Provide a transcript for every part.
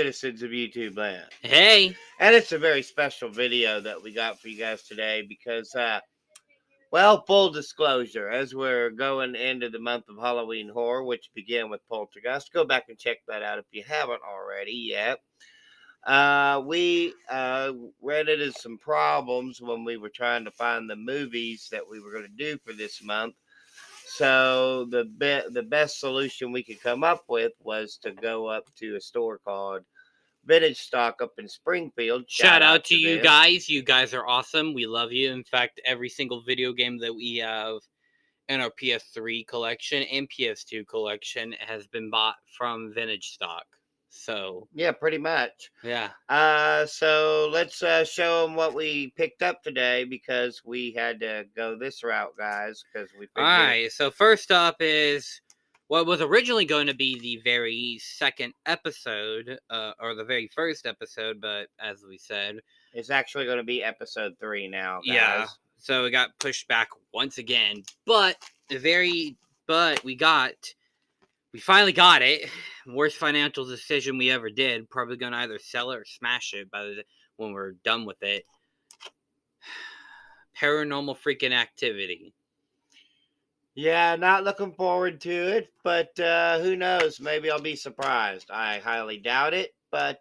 citizens of YouTube land. Hey. And it's a very special video that we got for you guys today because, well, full disclosure, as we're going into the month of Halloween horror, which began with Poltergeist, go back and check that out if you haven't already yet. We ran into some problems when we were trying to find the movies that we were going to do for this month. So the best solution we could come up with was to go up to a store called Vintage Stock up in Springfield. Shout out to you guys. You guys are awesome. We love you. In fact, every single video game that we have in our PS3 collection and PS2 collection has been bought from Vintage Stock. So yeah, pretty much. Yeah. So let's show them what we picked up today because we had to go this route, guys. Because we. All right. So first up is what was originally going to be the very second episode, or the very first episode, but as we said, it's actually going to be episode 3 now, guys. Yeah. So it got pushed back once again, but we finally got it. Worst financial decision we ever did. Probably gonna either sell it or smash it when we're done with it. Paranormal freaking Activity. Yeah, not looking forward to it, but who knows? Maybe I'll be surprised. I highly doubt it, but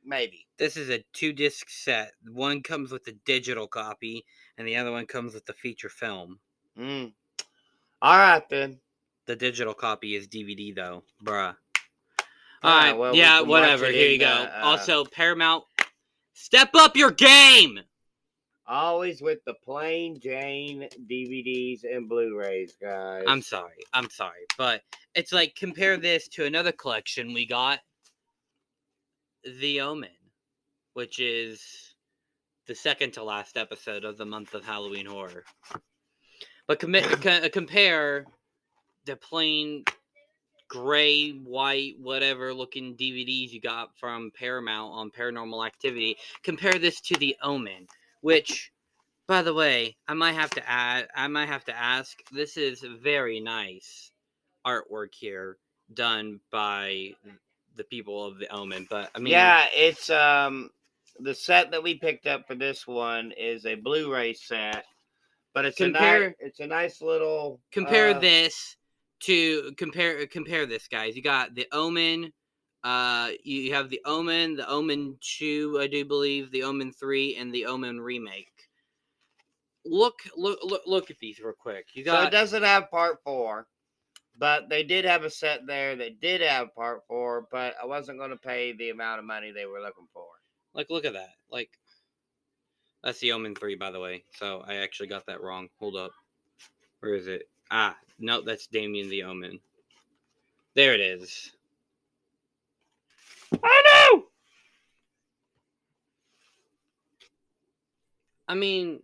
maybe. This is a 2-disc set. One comes with the digital copy, and the other one comes with the feature film. All right, then. The digital copy is DVD, though. Bruh. Alright, well, yeah, whatever. Here you go. Also, Paramount, step up your game! Always with the plain Jane DVDs and Blu-rays, guys. I'm sorry. But it's like, compare this to another collection we got. The Omen. Which is the second to last episode of the month of Halloween horror. But compare the plain gray, white, whatever looking DVDs you got from Paramount on Paranormal Activity. Compare this to The Omen, which, by the way, I might have to ask, this is very nice artwork here done by the people of The Omen, but I mean, yeah, it's the set that we picked up for this one is a Blu-ray set, but it's a nice little. Compare this, guys. You got The Omen. You have The Omen, The Omen 2, I do believe, The Omen 3, and The Omen remake. Look at these real quick. So it doesn't have part 4. But they did have a set there that did have part 4, but I wasn't going to pay the amount of money they were looking for. Like, look at that. Like, that's The Omen 3, by the way. So I actually got that wrong. Hold up. Where is it? No, that's Damien the Omen. There it is. I know! I mean,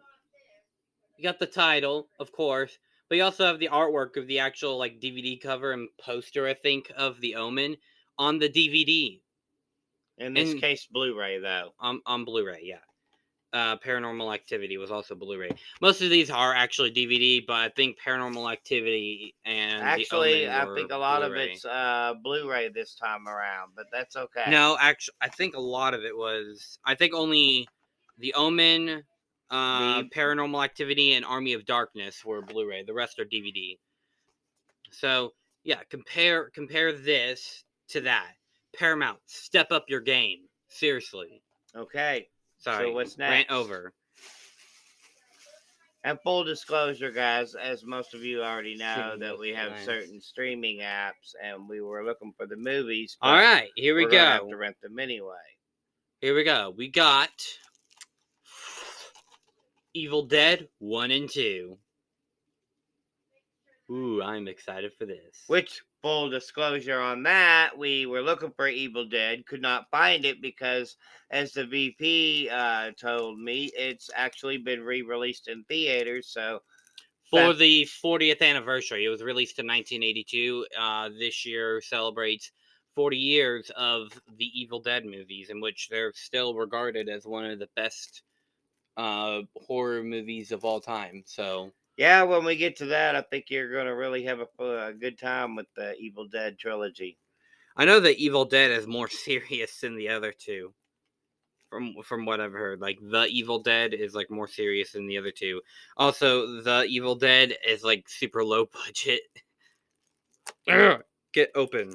you got the title, of course. But you also have the artwork of the actual, like, DVD cover and poster, I think, of The Omen on the DVD. In this case, Blu-ray, though. On Blu-ray, yeah. Paranormal Activity was also Blu-ray. Most of these are actually DVD, but I think Paranormal Activity and actually, The Omen were I think a lot Blu-ray. of it's Blu-ray this time around, but that's okay. No, actually, I think a lot of it was. I think only The Omen, Paranormal Activity, and Army of Darkness were Blu-ray. The rest are DVD. So yeah, compare this to that. Paramount, step up your game. Seriously. Okay. Sorry. So what's next? Rant over. And full disclosure, guys, as most of you already know, that we have certain streaming apps, and we were looking for the movies. All right, here we go. We're gonna have to rent them anyway. Here we go. We got Evil Dead 1 and 2. Ooh, I'm excited for this. Which, full disclosure on that, we were looking for Evil Dead, could not find it because, as the VP told me, it's actually been re-released in theaters. So, for the 40th anniversary, it was released in 1982. This year celebrates 40 years of the Evil Dead movies, in which they're still regarded as one of the best horror movies of all time. So. Yeah, when we get to that, I think you're going to really have a good time with the Evil Dead trilogy. I know that Evil Dead is more serious than the other two. From what I've heard, like the Evil Dead is like more serious than the other two. Also, the Evil Dead is like super low budget. Get open.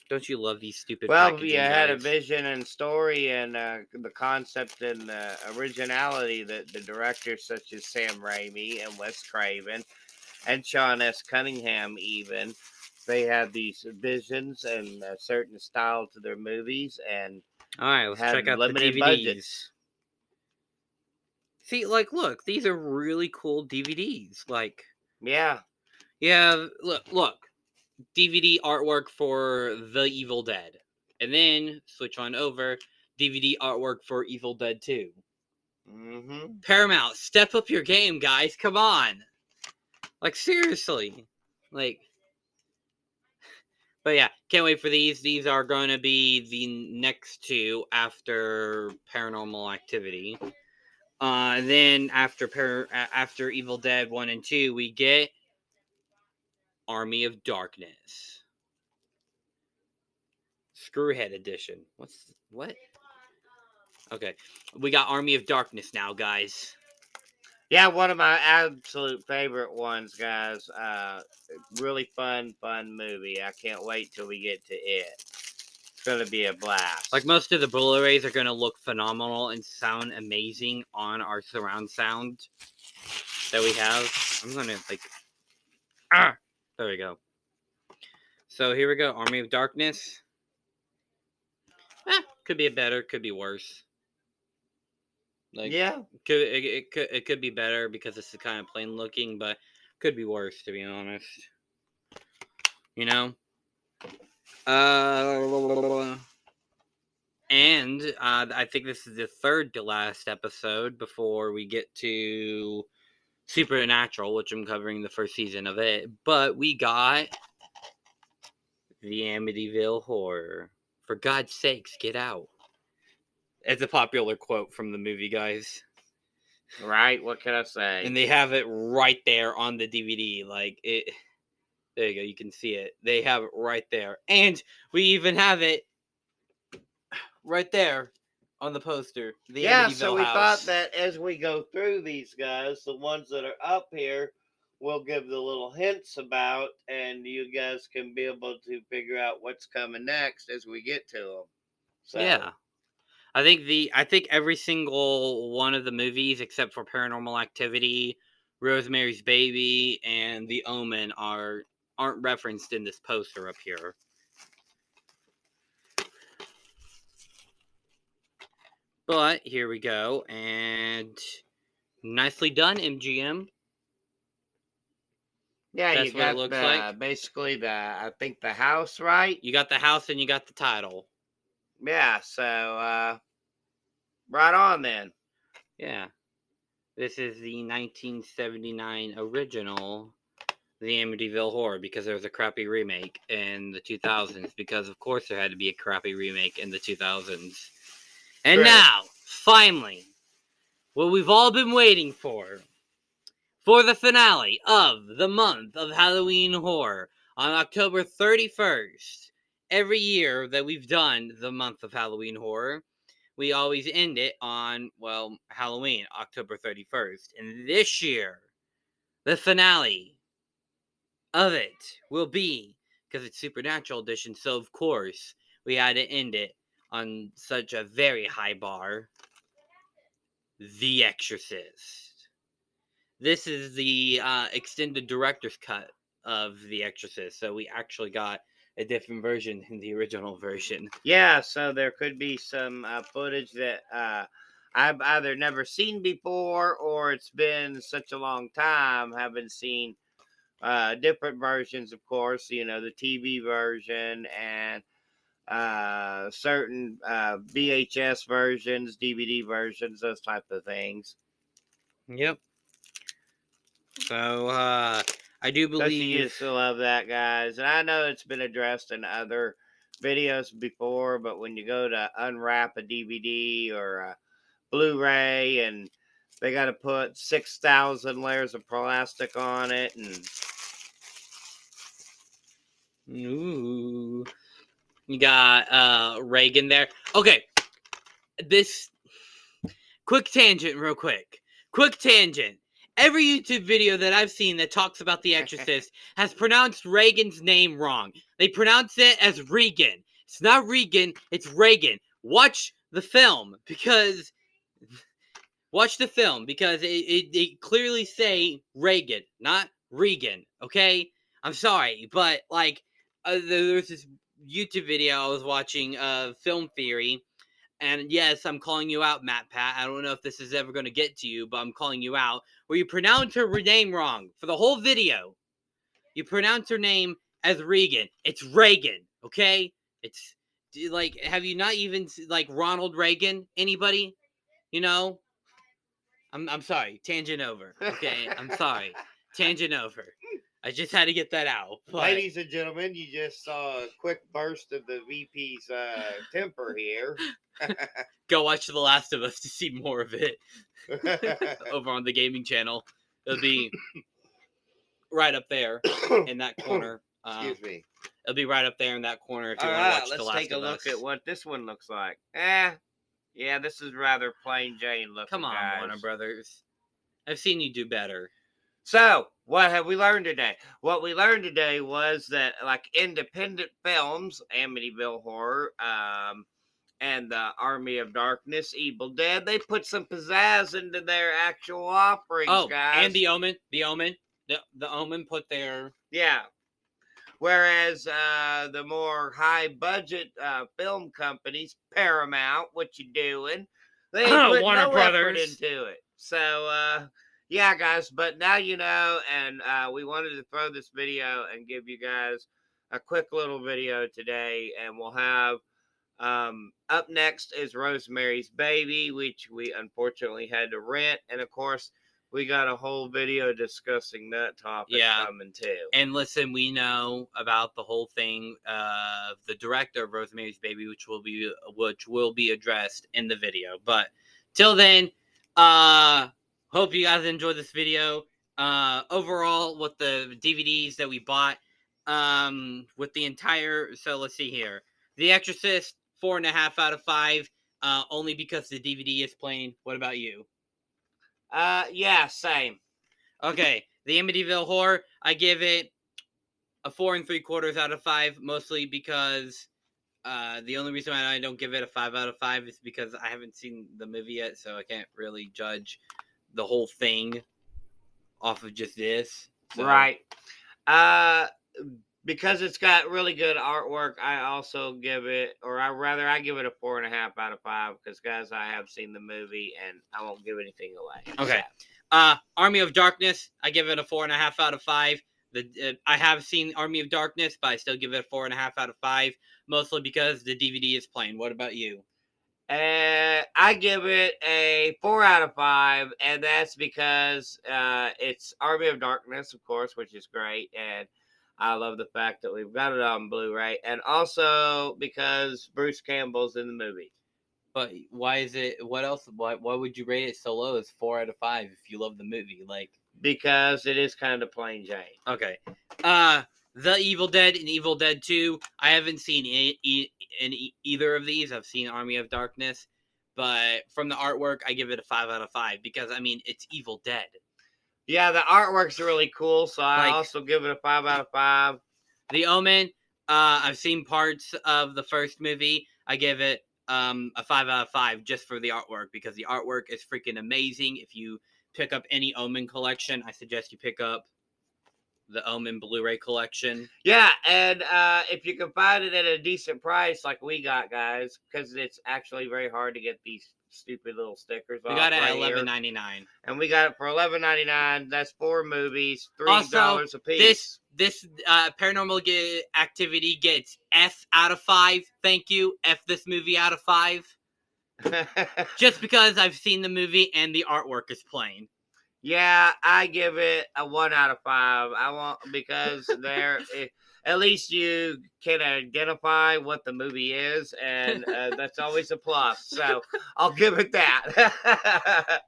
Don't you love these stupid Well, packaging you had a guides? vision and story and the concept and originality that the directors such as Sam Raimi and Wes Craven and Sean S. Cunningham even, they had these visions and a certain style to their movies and All right, let's had check out the limited DVDs. budgets. See, like, look, these are really cool DVDs. Like, Yeah. yeah, look, DVD artwork for The Evil Dead, and then switch on over DVD artwork for Evil Dead 2. Mm-hmm. Paramount, step up your game, guys. Come on. Like, seriously. Like, but yeah, can't wait for these. These are going to be the next two after Paranormal Activity. Then after Evil Dead 1 and 2, we get Army of Darkness. Screwhead Edition. What? Okay. We got Army of Darkness now, guys. Yeah, one of my absolute favorite ones, guys. Really fun movie. I can't wait till we get to it. It's gonna be a blast. Like, most of the Blu-rays are gonna look phenomenal and sound amazing on our surround sound that we have. I'm gonna there we go. So here we go, Army of Darkness. Could be better, could be worse. Like, yeah, it could be better because it's kind of plain looking, but could be worse, to be honest. You know. And I think this is the third to last episode before we get to Supernatural, which I'm covering the first season of it. But we got the Amityville Horror. For God's sakes, get out. It's a popular quote from the movie, guys. right. What can I say? And they have it right there on the DVD. Like, it. There you go. You can see it. They have it right there. And we even have it right there on the poster. The Yeah, Amityville so we house. thought that as we go through these guys, the ones that are up here, we'll give the little hints about, and you guys can be able to figure out what's coming next as we get to them. So, yeah. I think every single one of the movies except for Paranormal Activity, Rosemary's Baby, and The Omen aren't referenced in this poster up here. But here we go, and nicely done, MGM. yeah, That's you what it got looks like. basically I think the house, right? You got the house and you got the title. Yeah, so right on then. Yeah. This is the 1979 original The Amityville Horror, because there was a crappy remake in the 2000s, because of course there had to be a crappy remake in the 2000s. And Correct. now, finally, what we've all been waiting for the finale of the month of Halloween Horror on October 31st. Every year that we've done the month of Halloween Horror, we always end it on, well, Halloween, October 31st. And this year, the finale of it will be, because it's Supernatural Edition, so of course we had to end it on such a very high bar, The Exorcist. This is the extended director's cut of The Exorcist, so we actually got a different version than the original version. Yeah, so there could be some footage that I've either never seen before or it's been such a long time haven't seen different versions, of course, you know, the TV version and certain VHS versions, DVD versions, those type of things. Yep. So, I do Don't you believe... used to love that, guys? And I know it's been addressed in other videos before, but when you go to unwrap a DVD or a Blu-ray and they got to put 6,000 layers of plastic on it, and Ooh. You got Reagan there. Okay. This quick tangent, real quick. Quick tangent. Every YouTube video that I've seen that talks about The Exorcist has pronounced Reagan's name wrong. They pronounce it as Regan. It's not Regan, it's Reagan. Watch the film because it clearly say Reagan, not Regan. Okay, I'm sorry, but like there's this YouTube video I was watching of Film Theory, and yes, I'm calling you out, Matt Pat. I don't know if this is ever going to get to you, but I'm calling you out. Where you pronounce her name wrong for the whole video. You pronounce her name as Regan. It's Reagan, okay? It's like, have you not even like Ronald Reagan? Anybody? You know? I'm sorry. Tangent over. Okay, I'm sorry. Tangent over. I just had to get that out. But... Ladies and gentlemen, you just saw a quick burst of the VP's temper here. Go watch The Last of Us to see more of it over on the gaming channel. It'll be right up there in that corner. Excuse me. It'll be right up there in that corner if you want to watch The Last of Us. Let's take a look at what this one looks like. Yeah, this is rather plain Jane looking. Come on, guys. Warner Brothers. I've seen you do better. So, what have we learned today? What we learned today was that, like, independent films, Amityville Horror, and the Army of Darkness, Evil Dead, they put some pizzazz into their actual offerings, guys. And The Omen. The Omen put their... Yeah. Whereas the more high-budget film companies, Paramount, what you doing? They put Warner Brothers effort into it. So, yeah, guys, but now you know, and we wanted to throw this video and give you guys a quick little video today, and we'll have up next is Rosemary's Baby, which we unfortunately had to rent, and of course, we got a whole video discussing that topic coming too. And listen, we know about the whole thing of the director of Rosemary's Baby, which will be addressed in the video. But till then, hope you guys enjoyed this video. Overall, with the DVDs that we bought, with the entire, so let's see here. The Exorcist, 4.5 out of 5, only because the DVD is playing. What about you? Yeah, same. Okay, the Amityville Horror, I give it a 4 3/4 out of 5, mostly because the only reason why I don't give it a 5 out of 5 is because I haven't seen the movie yet, so I can't really judge the whole thing off of just this. So. Right. Because it's got really good artwork, I also give it, or I give it a 4.5 out of 5, because, guys, I have seen the movie, and I won't give anything away. Okay. Army of Darkness, I give it a 4.5 out of 5. I have seen Army of Darkness, but I still give it a 4.5 out of 5, mostly because the DVD is playing. What about you? I give it a 4 out of 5, and that's because it's Army of Darkness, of course, which is great, and I love the fact that we've got it on Blu-ray, and also because Bruce Campbell's in the movie. But why is it? What else? Why would you rate it so low as 4 out of 5 if you love the movie? Like, because it is kind of plain Jane. Okay. The Evil Dead and Evil Dead 2. I haven't seen either of these. I've seen Army of Darkness, but from the artwork, I give it a 5 out of 5 because I mean it's Evil Dead. Yeah, the artwork's really cool, so I also give it a 5 out of 5. The Omen, I've seen parts of the first movie. I give it a 5 out of 5 just for the artwork because the artwork is freaking amazing. If you pick up any Omen collection, I suggest you pick up the Omen Blu-ray collection. Yeah, and if you can find it at a decent price like we got, guys, because it's actually very hard to get these stupid little stickers off. We got it at $11.99. And we got it for $11.99. That's 4 movies, $3 a piece. This Paranormal Activity gets F out of 5. Thank you. F this movie out of 5. Just because I've seen the movie and the artwork is plain. Yeah, I give it a 1 out of 5. I want because at least you can identify what the movie is, and that's always a plus. So I'll give it that.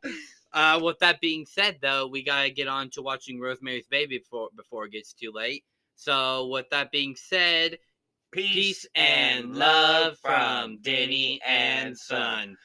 With that being said, though, we gotta get on to watching Rosemary's Baby before it gets too late. So, with that being said, peace and love from Denny and Son.